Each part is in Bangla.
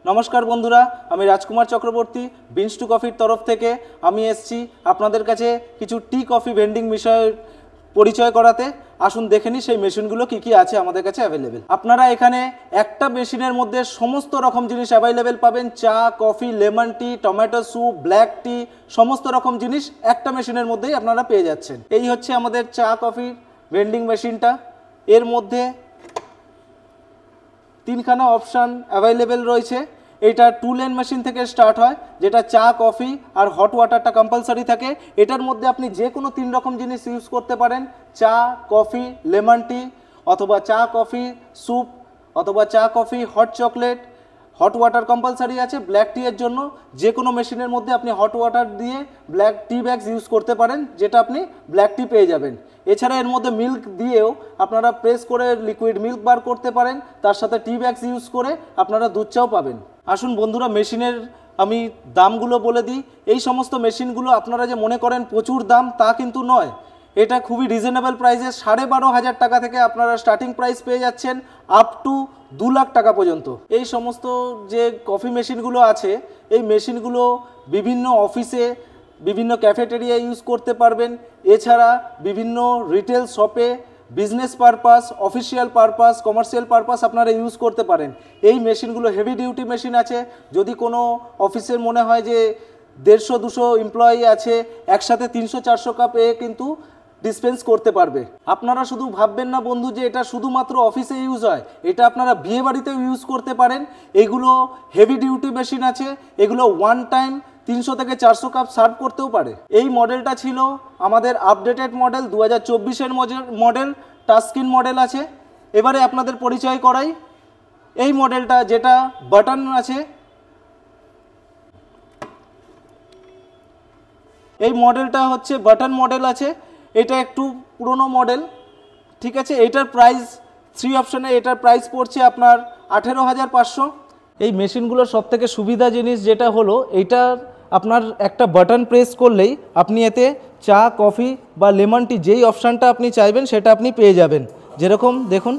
नमस्कार बंधुरा आमी राजकुमार चक्रवर्ती बीन्स टू कफिर तरफ थेके आमी एसेछि आपनादेर काछे किछु टी कफि भेंडिंग विषय परिचय कराते। आसुन देखे नि सेई मेशिनगुलो की आछे आमादेर काछे अवेलेबल। आपनारा एखाने एकटा मेशिनेर मध्ये समस्त रकम जिनिस अवेलेबल पाबेन। चा coffee lemon tea tomato soup black T समस्त रकम जिनिस एकटा मेशिनेर मध्येई आपनारा पेये जाच्छेन। एई होच्छे आमादेर चा कफि भेंडिंग मेशिनटा। एर मध्य तीनखाना अपशन अवेलेबल रयेछे। एटा 2 लेन मेशिन थेके स्टार्ट है जेटा चा कफि और हट वाटारटा कम्पालसारि थाके। एटार मध्य आपनि जे कोनो 3 रकम जिनिस यूज करते पारेन। चा कफि लेमन टी अथवा चा कफि सूप अथवा चा कफि हट चकलेट हट वाटार कम्पालसारि आछे। ब्लैक टी एर जोन्नो जे कोनो मेशिनेर मध्य आपनि हट वाटार दिए ब्लैक टी बैग्स यूज करते पारेन जेटा आपनि ब्लैक टी पेये जाबेन। एछाड़ा एर मध्य मिल्क दिएও আপনারা প্রেস করে লিকুইড মিল্ক বার করতে পারেন। তার সাথে টি ব্যাগস ইউজ করে আপনারা দুধ চাও পাবেন। আসুন বন্ধুরা মেশিনের আমি দামগুলো বলে দিই। এই সমস্ত মেশিনগুলো আপনারা যে মনে করেন প্রচুর দাম তা কিন্তু নয়। এটা খুবই রিজনেবল প্রাইসে 12,500 টাকা থেকে আপনারা স্টার্টিং প্রাইস পেয়ে যাচ্ছেন আপ টু 2 লাখ টাকা পর্যন্ত। এই সমস্ত যে কফি মেশিনগুলো আছে এই মেশিনগুলো বিভিন্ন অফিসে বিভিন্ন ক্যাফেটেরিয়া ইউজ করতে পারবেন। এছাড়া বিভিন্ন রিটেল শপে business purpose official purpose commercial purpose আপনারা ইউজ করতে পারেন। এই মেশিনগুলো হেভি ডিউটি মেশিন আছে। যদি কোনো অফিসের মনে হয় যে 150-200 এমপ্লয়ি আছে একসাথে 300-400 কাপ কিন্তু ডিসপেন্স করতে পারবে। আপনারা শুধু ভাববেন না বন্ধু যে এটা শুধুমাত্র অফিসে ইউজ হয়, এটা আপনারা বিয়ে বাড়িতেও ইউজ করতে পারেন। এগুলো হেভি ডিউটি মেশিন আছে। এগুলো ওয়ান টাইম 300 থেকে 400 কাপ সার্ভ করতেও পারে। এই মডেলটা ছিল আমাদের updated model 2024 model touch screen model আছে। এবারে আপনাদের পরিচয় করাই এই মডেলটা যেটা বাটন আছে। এই মডেলটা হচ্ছে বাটন মডেল আছে। এটা একটু পুরনো মডেল, ঠিক আছে। এটার প্রাইস 3 অপশনে এটার প্রাইস পড়ছে আপনার 18,500। এই মেশিনগুলোর সবথেকে সুবিধা জিনিস যেটা হলো এইটার আপনার একটা বাটন প্রেস করলেই আপনি এতে চা কফি বা লেমন টি যেই অপশানটা আপনি চাইবেন সেটা আপনি পেয়ে যাবেন। যেরকম দেখুন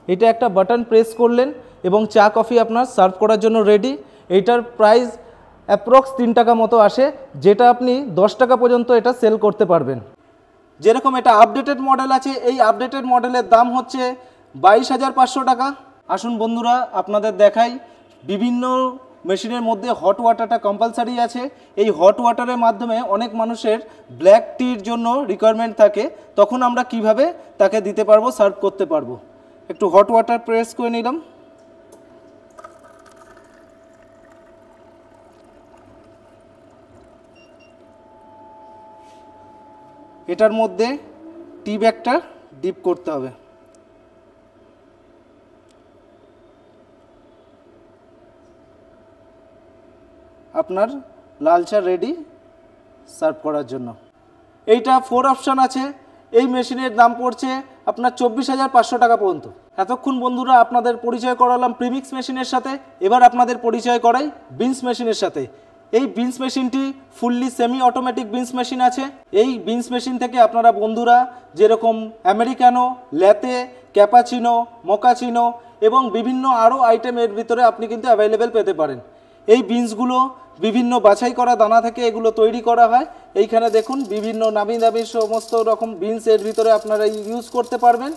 এটা একটা বাটন প্রেস করলেন এবং চা কফি আপনার সার্ভ করার জন্য রেডি। এইটার প্রাইস অ্যাপ্রক্স 3 টাকা মতো আসে, যেটা আপনি 10 টাকা পর্যন্ত এটা সেল করতে পারবেন। যেরকম এটা আপডেটেড মডেল আছে, এই আপডেটেড মডেলের দাম হচ্ছে 22,500 টাকা। আসুন বন্ধুরা আপনাদের দেখাই বিভিন্ন মেশিনের মধ্যে হট ওয়াটারটা কম্পালসারি আছে। এই হট ওয়াটারের মাধ্যমে অনেক মানুষের ব্ল্যাক টির জন্য রিকোয়ারমেন্ট থাকে, তখন আমরা কিভাবে তাকে দিতে পারবো, সার্ভ করতে পারবো। একটু হট ওয়াটার প্রেস করে নিলাম। এটার মধ্যে টি ব্যাগটা ডিপ করতে হবে। আপনার লাল চা রেডি সার্ভ করার জন্য। এইটা 4 অপশান আছে। এই মেশিনের দাম পড়ছে আপনার 24,500 টাকা পর্যন্ত। এতক্ষণ বন্ধুরা আপনাদের পরিচয় করালাম প্রিমিক্স মেশিনের সাথে। এবার আপনাদের পরিচয় করাই বিনস মেশিনের সাথে। এই বিনস মেশিনটি fully semi automatic beans machine আছে। এই বিনস মেশিন থেকে আপনারা বন্ধুরা যেরকম আমেরিকানো ল্যাতে ক্যাপাচিনো মোকাচিনো এবং বিভিন্ন আরও আইটেম এর ভিতরে আপনি কিন্তু অ্যাভেলেবেল পেতে পারেন। এই বিনসগুলো বিভিন্ন বাছাই করা দানা থেকে এগুলো তৈরি করা হয়। এইখানে দেখুন বিভিন্ন নামি দামি সমস্ত রকম বিনস এর ভিতরে আপনারা ইউজ করতে পারবেন।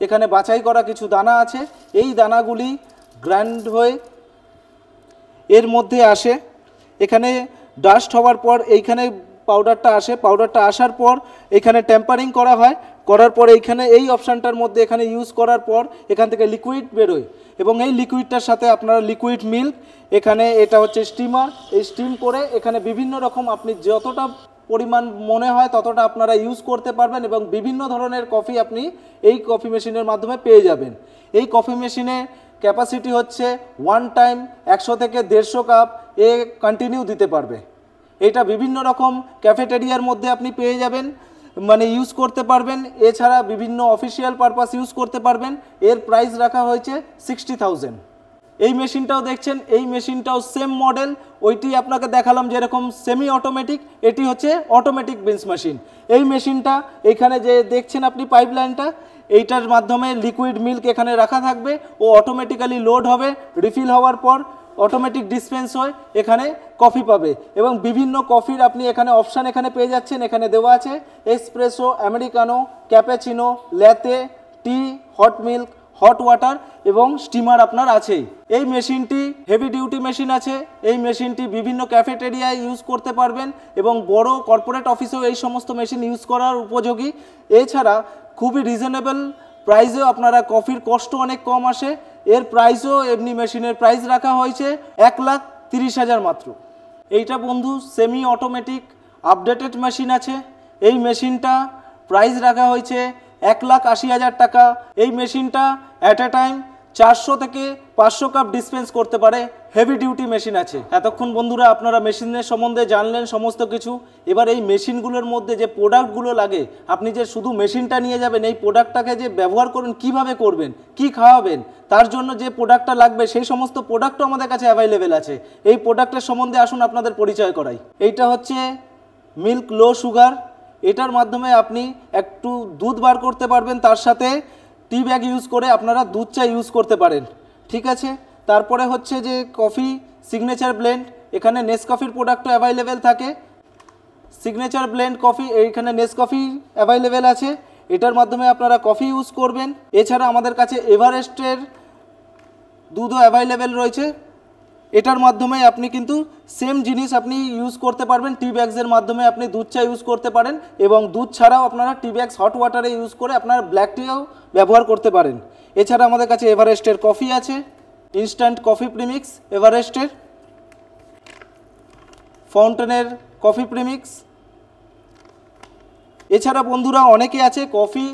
এখানে বাছাই করা কিছু দানা আছে। এই দানাগুলি গ্রাইন্ড হয়ে এর মধ্যে আসে। এখানে ডাস্ট হওয়ার পর এইখানে পাউডারটা আসে। পাউডারটা আসার পর এখানে টেম্পারিং করা হয়। করার পর এইখানে এই অপশানটার মধ্যে এখানে ইউজ করার পর এখান থেকে লিকুইড বেরোয় এবং এই লিকুইডটার সাথে আপনারা লিকুইড মিল্ক এখানে এটা হচ্ছে স্টিমার। এই স্টিম করে এখানে বিভিন্ন রকম আপনি যতটা পরিমাণ মনে হয় ততটা আপনারা ইউজ করতে পারবেন এবং বিভিন্ন ধরনের কফি আপনি এই কফি মেশিনের মাধ্যমে পেয়ে যাবেন। এই কফি মেশিনের ক্যাপাসিটি হচ্ছে ওয়ান টাইম 100 থেকে 150 কাপ কন্টিনিউ দিতে পারবে। এটা বিভিন্ন রকম ক্যাফেটেরিয়ার মধ্যে আপনি পেয়ে যাবেন, মানে ইউজ করতে পারবেন। এছাড়া বিভিন্ন অফিসিয়াল পারপাস ইউজ করতে পারবেন। এর প্রাইস রাখা হয়েছে 60,000। এই মেশিনটাও দেখছেন, এই মেশিনটাও সেম মডেল, ওইটি আপনাকে দেখালাম যেরকম সেমি অটোমেটিক, এটি হচ্ছে অটোমেটিক বিনস মেশিন। এই মেশিনটা এখানে যে দেখছেন আপনি পাইপলাইনটা, এইটার মাধ্যমে লিকুইড মিল্ক এখানে রাখা থাকবে ও অটোমেটিক্যালি লোড হবে, রিফিল হওয়ার পর অটোমেটিক ডিসপেন্স হয়ে এখানে কফি পাবে এবং বিভিন্ন কফির আপনি এখানে অপশান এখানে পেয়ে যাচ্ছেন। এখানে দেওয়া আছে এসপ্রেসো, আমেরিকানো, ক্যাপাচিনো, ল্যাতে, টি, হট মিল্ক, হট ওয়াটার এবং স্টিমার আপনার আছেই। এই মেশিনটি হেভি ডিউটি মেশিন আছে। এই মেশিনটি বিভিন্ন ক্যাফেটেরিয়ায় ইউজ করতে পারবেন এবং বড় কর্পোরেট অফিসেও এই সমস্ত মেশিন ইউজ করার উপযোগী। এছাড়া খুবই রিজনেবল প্রাইসেও আপনারা কফির কষ্ট অনেক কম আসে। এর প্রাইসও এমনি মেশিনের প্রাইস রাখা হয়েছে 1,30,000 মাত্র। এইটা বন্ধু সেমি অটোমেটিক আপডেটেড মেশিন আছে। এই মেশিনটা প্রাইস রাখা হয়েছে 1,80,000 টাকা। এই মেশিনটা অ্যাট এ টাইম 400 থেকে 500 কাপ ডিসপেন্স করতে পারে, হেভি ডিউটি মেশিন আছে। এতক্ষণ বন্ধুরা আপনারা মেশিনের সম্বন্ধে জানলেন সমস্ত কিছু। এবার এই মেশিনগুলোর মধ্যে যে প্রোডাক্টগুলো লাগে, আপনি যে শুধু মেশিনটা নিয়ে যাবেন, এই প্রোডাক্টটাকে যে ব্যবহার করবেন, কিভাবে করবেন, কি খাওয়াবেন, তার জন্য যে প্রোডাক্টটা লাগবে সেই সমস্ত প্রোডাক্টও আমাদের কাছে অ্যাভেলেবেল আছে। এই প্রোডাক্টের সম্বন্ধে আসুন আপনাদের পরিচয় করাই। এইটা হচ্ছে মিল্ক লো সুগার। এটার মাধ্যমে আপনি একটু দুধ বার করতে পারবেন, তার সাথে টি ব্যাগ ইউজ করে আপনারা দুধ চা ইউজ করতে পারেন, ঠিক আছে। তারপরে হচ্ছে যে কফি সিগনেচার ব্লেন্ড, এখানে নেসকফির প্রোডাক্টও অ্যাভেলেবেল থাকে। সিগনেচার ব্লেন্ড কফি, এইখানে নেসকফি অ্যাভেলেবেল আছে, এটার মাধ্যমে আপনারা কফি ইউজ করবেন। এছাড়া আমাদের কাছে এভারেস্টের দুধও অ্যাভেলেবেল রয়েছে। এটার মাধ্যমে আপনি কিন্তু সেম জিনিস আপনি ইউজ করতে পারবেন। টি ব্যাগসের মাধ্যমে আপনি দুধ চা ইউজ করতে পারেন এবং দুধ ছাড়াও আপনারা টি ব্যাগস হট ওয়াটারে ইউজ করে আপনারা ব্ল্যাক টিও ব্যবহার করতে পারেন। এছাড়া আমাদের কাছে এভারেস্টের কফি আছে, ইনস্ট্যান্ট কফি প্রিমিক্স এভারেস্টের, ফাউন্টেনের কফি প্রিমিক্স। এছাড়া বন্ধুরা অনেকে আছে কফি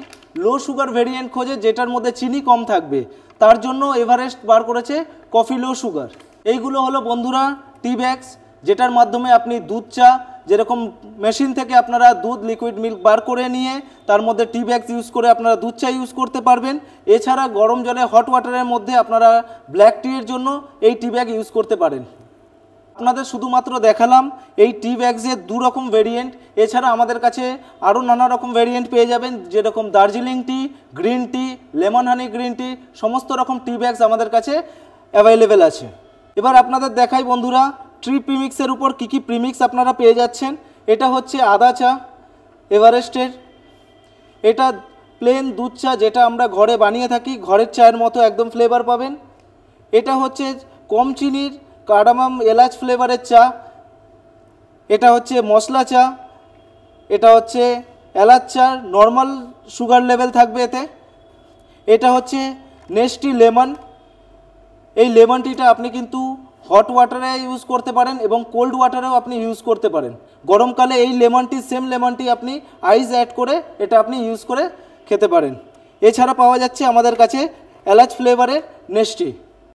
লো সুগার ভেরিয়েন্ট খোঁজে, যেটার মধ্যে চিনি কম থাকবে, তার জন্য এভারেস্ট বার করেছে কফি লো সুগার। এইগুলো হলো বন্ধুরা টি ব্যাগস, যেটার মাধ্যমে আপনি দুধ চা, যেরকম মেশিন থেকে আপনারা দুধ লিকুইড মিল্ক বার করে নিয়ে তার মধ্যে টি ব্যাগস ইউজ করে আপনারা দুধ চা ইউজ করতে পারবেন। এছাড়া গরম জলে হট ওয়াটারের মধ্যে আপনারা ব্ল্যাক টিয়ের জন্য এই টি ব্যাগ ইউজ করতে পারেন। আপনাদের শুধুমাত্র দেখালাম এই টি ব্যাগসের দু রকম ভেরিয়েন্ট। এছাড়া আমাদের কাছে আরও নানা রকম ভেরিয়েন্ট পেয়ে যাবেন, যেরকম Darjeeling tea, green tea, lemon honey green tea, সমস্ত রকম টি ব্যাগস আমাদের কাছে অ্যাভেলেবেল আছে। এবার আপনাদের দেখাই বন্ধুরা ট্রি প্রিমিক্সের উপর কী কী প্রিমিক্স আপনারা পেয়ে যাচ্ছেন। এটা হচ্ছে আদা চা এভারেস্টের, এটা প্লেন দুধ চা যেটা আমরা ঘরে বানিয়ে থাকি, ঘরের চায়ের মতো একদম ফ্লেভার পাবেন। এটা হচ্ছে কম চিনির কার্ডামাম এলাচ ফ্লেভারের চা, এটা হচ্ছে মশলা চা, এটা হচ্ছে এলাচ চা, নর্মাল সুগার লেভেল থাকবে এতে। এটা হচ্ছে নেস্টি লেমন, এই লেমন টিটা আপনি কিন্তু হট ওয়াটারে ইউজ করতে পারেন এবং কোল্ড ওয়াটারেও আপনি ইউজ করতে পারেন। গরমকালে এই lemon tea, same lemon tea আপনি আইস অ্যাড করে এটা আপনি ইউজ করে খেতে পারেন। এছাড়া পাওয়া যাচ্ছে আমাদের কাছে এলাচ ফ্লেভারের নেস্টি।